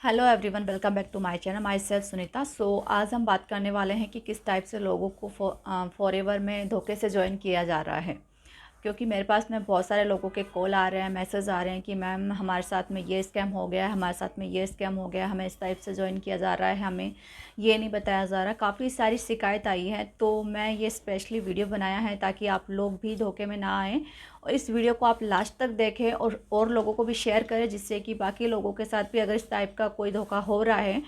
Hello everyone, welcome back to my channel. Myself Sunita. आज हम बात करने वाले हैं कि किस टाइप से लोगों को फॉरएवर में धोखे से ज्वाइन किया जा रहा है। क्योंकि मेरे पास में बहुत सारे लोगों के कॉल आ रहे हैं, मैसेज आ रहे हैं कि मैम हमारे साथ में ये स्कैम हो गया है, हमारे साथ में ये स्कैम हो गया, हमें इस टाइप से ज्वाइन किया जा रहा है, हमें ये नहीं बताया जा रहा। काफ़ी सारी शिकायत आई है, तो मैं ये स्पेशली वीडियो बनाया है ताकि आप लोग भी धोखे में ना आएँ। और इस वीडियो को आप लास्ट तक देखें और लोगों को भी शेयर करें, जिससे कि बाकी लोगों के साथ भी अगर इस टाइप का कोई धोखा हो रहा है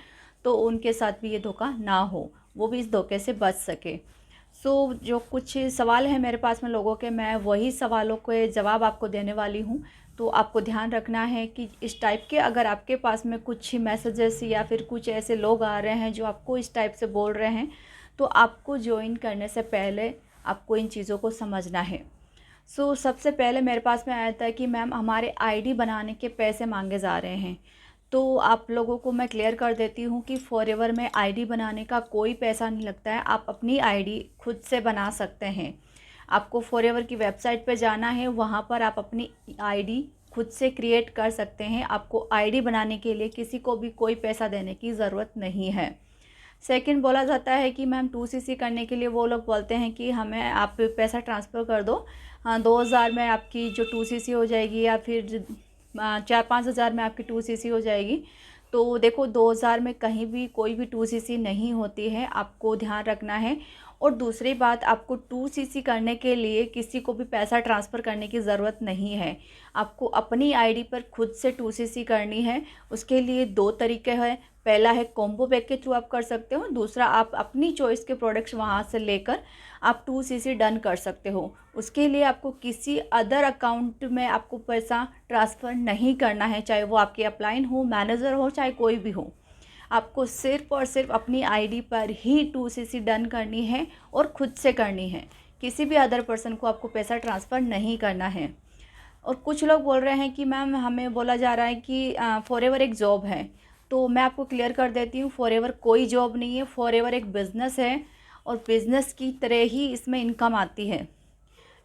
तो उनके साथ भी ये धोखा ना हो, वो भी इस धोखे से बच सके। जो कुछ सवाल हैं मेरे पास में लोगों के, मैं वही सवालों के जवाब आपको देने वाली हूँ। तो आपको ध्यान रखना है कि इस टाइप के अगर आपके पास में कुछ मैसेजेस या फिर कुछ ऐसे लोग आ रहे हैं जो आपको इस टाइप से बोल रहे हैं, तो आपको ज्वाइन करने से पहले आपको इन चीज़ों को समझना है। सबसे पहले मेरे पास में आया था कि मैम हमारे आईडी बनाने के पैसे मांगे जा रहे हैं। तो आप लोगों को मैं क्लियर कर देती हूँ कि फॉरएवर में आईडी बनाने का कोई पैसा नहीं लगता है। आप अपनी आईडी खुद से बना सकते हैं। आपको फॉरएवर की वेबसाइट पे जाना है, वहाँ पर आप अपनी आईडी खुद से क्रिएट कर सकते हैं। आपको आईडी बनाने के लिए किसी को भी कोई पैसा देने की ज़रूरत नहीं है। सेकंड, बोला जाता है कि मैम 2CC करने के लिए वो लोग बोलते हैं कि हमें आप पैसा ट्रांसफ़र कर दो, हाँ 2000 में आपकी जो 2CC हो जाएगी, या फिर 4-5 हज़ार में आपकी 2CC हो जाएगी। तो देखो, 2000 में कहीं भी कोई भी 2CC नहीं होती है, आपको ध्यान रखना है। और दूसरी बात, आपको 2CC करने के लिए किसी को भी पैसा ट्रांसफ़र करने की ज़रूरत नहीं है। आपको अपनी आईडी पर खुद से 2CC करनी है। उसके लिए 2 तरीके हैं। पहला है कॉम्बो पैक के थ्रू आप कर सकते हो, दूसरा आप अपनी चॉइस के प्रोडक्ट्स वहाँ से लेकर आप 2CC डन कर सकते हो। उसके लिए आपको किसी अदर अकाउंट में आपको पैसा ट्रांसफ़र नहीं करना है, चाहे वो आपके अपलाइन हो, मैनेजर हो, चाहे कोई भी हो। आपको सिर्फ़ और सिर्फ अपनी आईडी पर ही 2CC डन करनी है और खुद से करनी है। किसी भी अदर पर्सन को आपको पैसा ट्रांसफ़र नहीं करना है। और कुछ लोग बोल रहे हैं कि मैम हमें बोला जा रहा है कि फॉरएवर एक जॉब है। तो मैं आपको क्लियर कर देती हूँ, फॉरएवर कोई जॉब नहीं है। फॉरएवर एक बिज़नेस है और बिज़नेस की तरह ही इसमें इनकम आती है,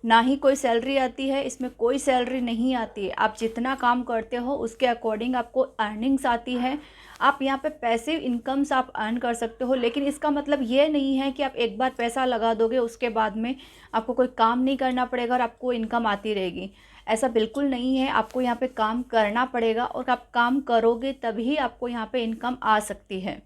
ना ही कोई सैलरी आती है। इसमें कोई सैलरी नहीं आती है। आप जितना काम करते हो उसके अकॉर्डिंग आपको अर्निंग्स आती है। आप यहाँ पे पैसिव इनकम्स आप अर्न कर सकते हो, लेकिन इसका मतलब ये नहीं है कि आप एक बार पैसा लगा दोगे उसके बाद में आपको कोई काम नहीं करना पड़ेगा और आपको इनकम आती रहेगी। ऐसा बिल्कुल नहीं है। आपको यहाँ पे काम करना पड़ेगा और आप काम करोगे तभी आपको यहाँ पे इनकम आ सकती है।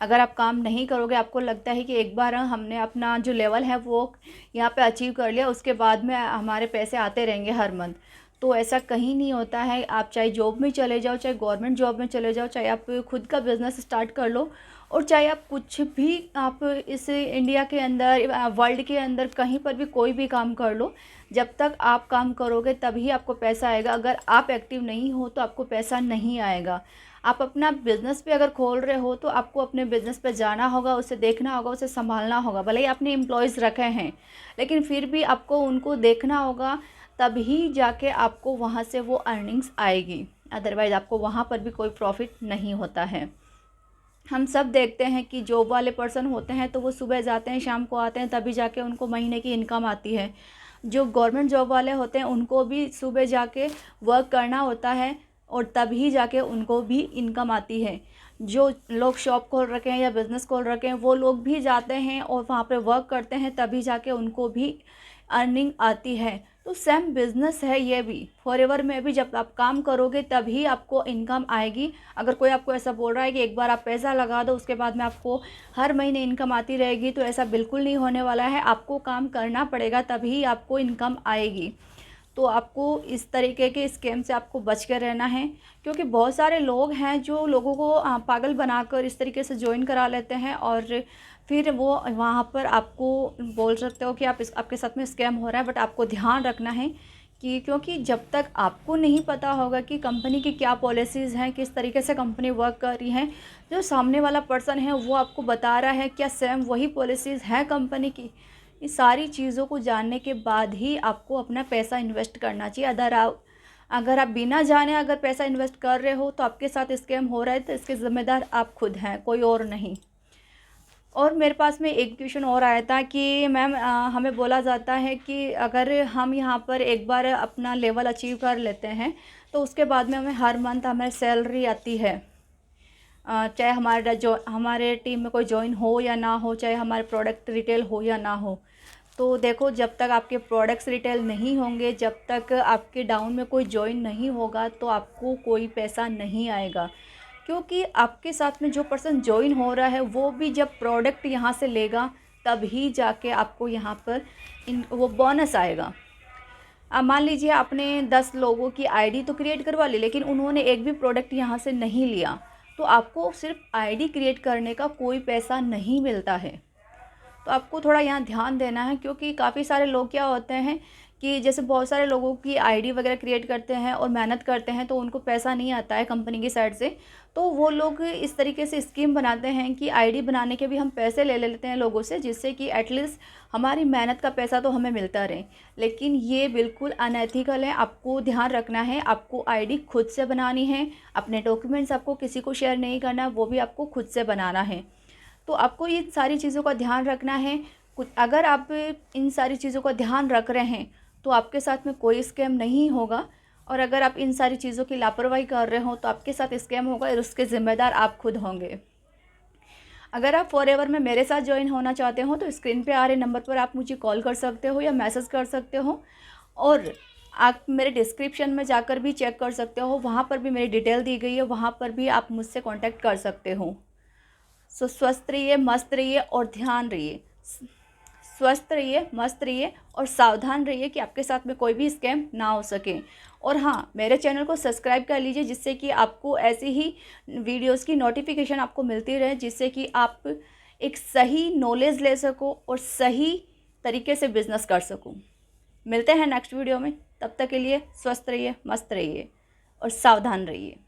अगर आप काम नहीं करोगे, आपको लगता है कि एक बार हमने अपना जो लेवल है वो यहाँ पे अचीव कर लिया, उसके बाद में हमारे पैसे आते रहेंगे हर मंथ, तो ऐसा कहीं नहीं होता है। आप चाहे जॉब में चले जाओ, चाहे गवर्नमेंट जॉब में चले जाओ, चाहे आप खुद का बिज़नेस स्टार्ट कर लो, और चाहे आप कुछ भी आप इस इंडिया के अंदर, वर्ल्ड के अंदर कहीं पर भी कोई भी काम कर लो, जब तक आप काम करोगे तभी आपको पैसा आएगा। अगर आप एक्टिव नहीं हो तो आपको पैसा नहीं आएगा। आप अपना बिज़नेस भी अगर खोल रहे हो तो आपको अपने बिज़नेस पे जाना होगा, उसे देखना होगा, उसे संभालना होगा। भले ही आपने एम्प्लॉयज़ रखे हैं, लेकिन फिर भी आपको उनको देखना होगा, तभी जाके आपको वहाँ से वो अर्निंग्स आएगी। अदरवाइज़ आपको वहाँ पर भी कोई प्रॉफिट नहीं होता है। हम सब देखते हैं कि जॉब वाले पर्सन होते हैं तो वो सुबह जाते हैं, शाम को आते हैं, तभी जाके उनको महीने की इनकम आती है। जो गवर्नमेंट जॉब वाले होते हैं उनको भी सुबह जाके वर्क करना होता है और तभी जाके उनको भी इनकम आती है। जो लोग शॉप खोल रखे हैं या बिज़नेस खोल रखे हैं, वो लोग भी जाते हैं और वहाँ पे वर्क करते हैं, तभी जाके उनको भी अर्निंग आती है। तो सेम बिज़नेस है ये भी। फॉरएवर में भी जब आप काम करोगे तभी आपको इनकम आएगी। अगर कोई आपको ऐसा बोल रहा है कि एक बार आप पैसा लगा दो उसके बाद में आपको हर महीने इनकम आती रहेगी, तो ऐसा बिल्कुल नहीं होने वाला है। आपको काम करना पड़ेगा तभी आपको इनकम आएगी। तो आपको इस तरीके के स्कैम से आपको बच कर रहना है, क्योंकि बहुत सारे लोग हैं जो लोगों को पागल बनाकर इस तरीके से ज्वाइन करा लेते हैं, और फिर वो वहाँ पर आपको बोल सकते हो कि आपके साथ में स्कैम हो रहा है। बट आपको ध्यान रखना है कि, क्योंकि जब तक आपको नहीं पता होगा कि कंपनी की क्या पॉलिसीज़ हैं, किस तरीके से कंपनी वर्क कर रही है, जो सामने वाला पर्सन है वो आपको बता रहा है क्या सेम वही पॉलिसीज़ हैं कंपनी की, इस सारी चीज़ों को जानने के बाद ही आपको अपना पैसा इन्वेस्ट करना चाहिए। अगर आप बिना जाने अगर पैसा इन्वेस्ट कर रहे हो तो आपके साथ स्कैम हो रहा है, तो इसके ज़िम्मेदार आप खुद हैं, कोई और नहीं। और मेरे पास में एक क्वेश्चन और आया था कि मैम हमें बोला जाता है कि अगर हम यहाँ पर एक बार अपना लेवल अचीव कर लेते हैं तो उसके बाद में हमें हर मंथ हमें सैलरी आती है। चाहे हमारे टीम में कोई ज्वाइन हो या ना हो, चाहे हमारे प्रोडक्ट रिटेल हो या ना हो। तो देखो, जब तक आपके प्रोडक्ट्स रिटेल नहीं होंगे, जब तक आपके डाउन में कोई ज्वाइन नहीं होगा, तो आपको कोई पैसा नहीं आएगा। क्योंकि आपके साथ में जो पर्सन ज्वाइन हो रहा है वो भी जब प्रोडक्ट यहाँ से लेगा तभी जाके आपको यहाँ पर वो बोनस आएगा। अब मान लीजिए आपने 10 लोगों की आईडी तो क्रिएट करवा ली, लेकिन उन्होंने एक भी प्रोडक्ट यहाँ से नहीं लिया, तो आपको सिर्फ आईडी क्रिएट करने का कोई पैसा नहीं मिलता है। तो आपको थोड़ा यहाँ ध्यान देना है, क्योंकि काफ़ी सारे लोग क्या होते हैं कि जैसे बहुत सारे लोगों की आईडी वगैरह क्रिएट करते हैं और मेहनत करते हैं, तो उनको पैसा नहीं आता है कंपनी की साइड से। तो वो लोग इस तरीके से स्कीम बनाते हैं कि आईडी बनाने के भी हम पैसे ले लेते हैं लोगों से, जिससे कि एटलीस्ट हमारी मेहनत का पैसा तो हमें मिलता रहे। लेकिन ये बिल्कुल अनएथिकल है। आपको ध्यान रखना है, आपको आईडी खुद से बनानी है, अपने डॉक्यूमेंट्स आपको किसी को शेयर नहीं करना, वो भी आपको खुद से बनाना है। तो आपको ये सारी चीज़ों का ध्यान रखना है। अगर आप इन सारी चीज़ों का ध्यान रख रहे हैं तो आपके साथ में कोई स्कैम नहीं होगा, और अगर आप इन सारी चीज़ों की लापरवाही कर रहे हो तो आपके साथ स्कैम होगा और उसके ज़िम्मेदार आप खुद होंगे। अगर आप फॉरएवर में मेरे साथ ज्वाइन होना चाहते हो तो स्क्रीन पे आ रहे नंबर पर आप मुझे कॉल कर सकते हो या मैसेज कर सकते हो, और आप मेरे डिस्क्रिप्शन में जाकर भी चेक कर सकते हो, वहाँ पर भी मेरी डिटेल दी गई है, वहाँ पर भी आप मुझसे कॉन्टैक्ट कर सकते हो। सो स्वस्थ रहिए, मस्त रहिए और ध्यान रहिए। स्वस्थ रहिए, मस्त रहिए और सावधान रहिए कि आपके साथ में कोई भी स्कैम ना हो सके। और हाँ, मेरे चैनल को सब्सक्राइब कर लीजिए, जिससे कि आपको ऐसी ही वीडियोस की नोटिफिकेशन आपको मिलती रहे, जिससे कि आप एक सही नॉलेज ले सको और सही तरीके से बिज़नेस कर सको। मिलते हैं नेक्स्ट वीडियो में, तब तक के लिए स्वस्थ रहिए, मस्त रहिए और सावधान रहिए।